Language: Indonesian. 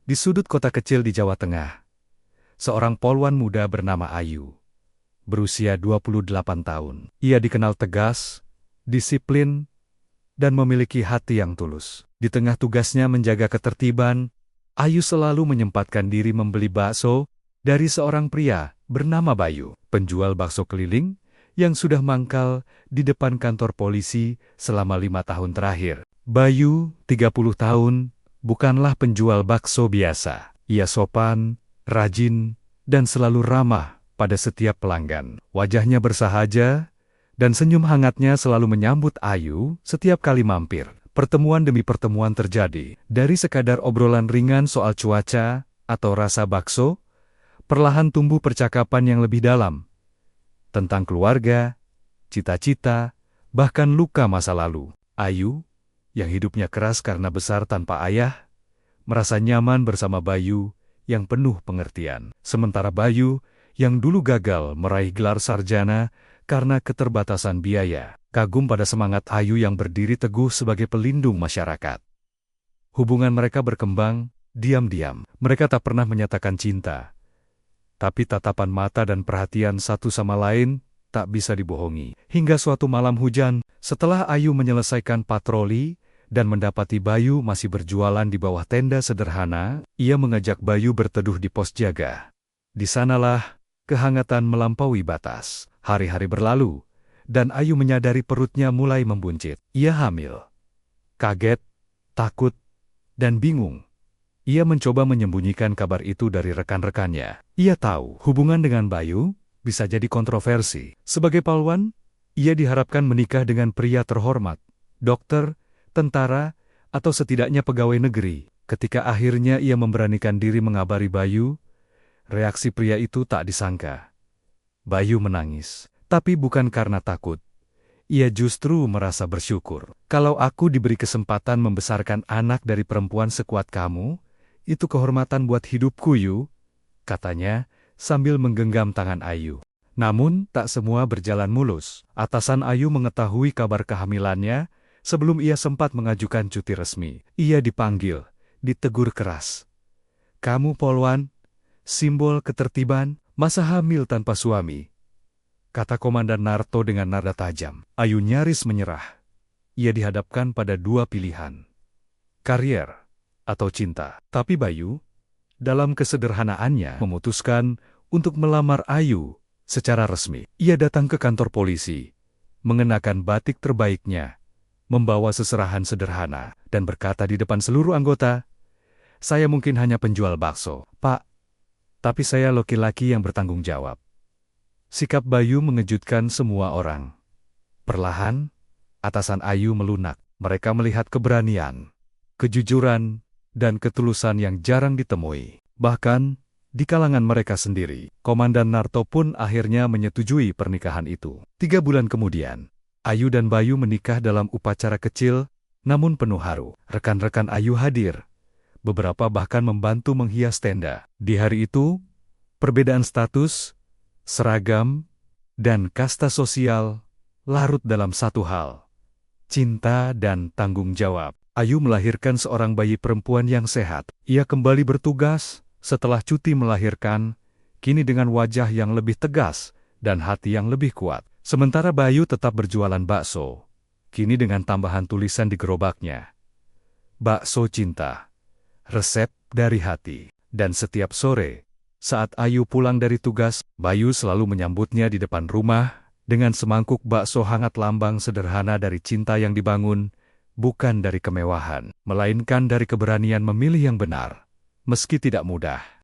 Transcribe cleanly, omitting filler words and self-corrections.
Di sudut kota kecil di Jawa Tengah, seorang polwan muda bernama Ayu, berusia 28 tahun. Ia dikenal tegas, disiplin, dan memiliki hati yang tulus. Di tengah tugasnya menjaga ketertiban, Ayu selalu menyempatkan diri membeli bakso dari seorang pria bernama Bayu, penjual bakso keliling yang sudah mangkal di depan kantor polisi selama 5 tahun terakhir. Bayu, 30 tahun, bukanlah penjual bakso biasa. Ia sopan, rajin, dan selalu ramah pada setiap pelanggan. Wajahnya bersahaja, dan senyum hangatnya selalu menyambut Ayu setiap kali mampir. Pertemuan demi pertemuan terjadi. Dari sekadar obrolan ringan soal cuaca atau rasa bakso, perlahan tumbuh percakapan yang lebih dalam. Tentang keluarga, cita-cita, bahkan luka masa lalu. Ayu, yang hidupnya keras karena besar tanpa ayah, merasa nyaman bersama Bayu yang penuh pengertian. Sementara Bayu, yang dulu gagal meraih gelar sarjana karena keterbatasan biaya, kagum pada semangat Ayu yang berdiri teguh sebagai pelindung masyarakat. Hubungan mereka berkembang, diam-diam. Mereka tak pernah menyatakan cinta. Tapi tatapan mata dan perhatian satu sama lain tak bisa dibohongi. Hingga suatu malam hujan, setelah Ayu menyelesaikan patroli dan mendapati Bayu masih berjualan di bawah tenda sederhana, ia mengajak Bayu berteduh di pos jaga. Di sanalah kehangatan melampaui batas. Hari-hari berlalu, dan Ayu menyadari perutnya mulai membuncit. Ia hamil. Kaget, takut, dan bingung. Ia mencoba menyembunyikan kabar itu dari rekan-rekannya. Ia tahu hubungan dengan Bayu bisa jadi kontroversi. Sebagai polwan, ia diharapkan menikah dengan pria terhormat, dokter, tentara, atau setidaknya pegawai negeri. Ketika akhirnya ia memberanikan diri mengabari Bayu, reaksi pria itu tak disangka. Bayu menangis, tapi bukan karena takut. Ia justru merasa bersyukur. Kalau aku diberi kesempatan membesarkan anak dari perempuan sekuat kamu, itu kehormatan buat hidupku, Yu, katanya sambil menggenggam tangan Ayu. Namun, tak semua berjalan mulus. Atasan Ayu mengetahui kabar kehamilannya sebelum ia sempat mengajukan cuti resmi. Ia dipanggil, ditegur keras. Kamu polwan, simbol ketertiban, masa hamil tanpa suami? Kata Komandan Narto dengan nada tajam. Ayu nyaris menyerah. Ia dihadapkan pada dua pilihan. Karier atau cinta. Tapi Bayu, dalam kesederhanaannya, memutuskan untuk melamar Ayu secara resmi. Ia datang ke kantor polisi, mengenakan batik terbaiknya, membawa seserahan sederhana, dan berkata di depan seluruh anggota, saya mungkin hanya penjual bakso, Pak, tapi saya laki-laki yang bertanggung jawab. Sikap Bayu mengejutkan semua orang. Perlahan, atasan Ayu melunak. Mereka melihat keberanian, kejujuran, dan ketulusan yang jarang ditemui. Bahkan, di kalangan mereka sendiri, Komandan Narto pun akhirnya menyetujui pernikahan itu. 3 bulan kemudian, Ayu dan Bayu menikah dalam upacara kecil, namun penuh haru. Rekan-rekan Ayu hadir. Beberapa bahkan membantu menghias tenda. Di hari itu, perbedaan status, seragam, dan kasta sosial larut dalam satu hal, cinta dan tanggung jawab. Ayu melahirkan seorang bayi perempuan yang sehat. Ia kembali bertugas setelah cuti melahirkan, kini dengan wajah yang lebih tegas dan hati yang lebih kuat. Sementara Bayu tetap berjualan bakso, kini dengan tambahan tulisan di gerobaknya. Bakso cinta, resep dari hati. Dan setiap sore, saat Ayu pulang dari tugas, Bayu selalu menyambutnya di depan rumah dengan semangkuk bakso hangat, lambang sederhana dari cinta yang dibangun, bukan dari kemewahan, melainkan dari keberanian memilih yang benar, meski tidak mudah.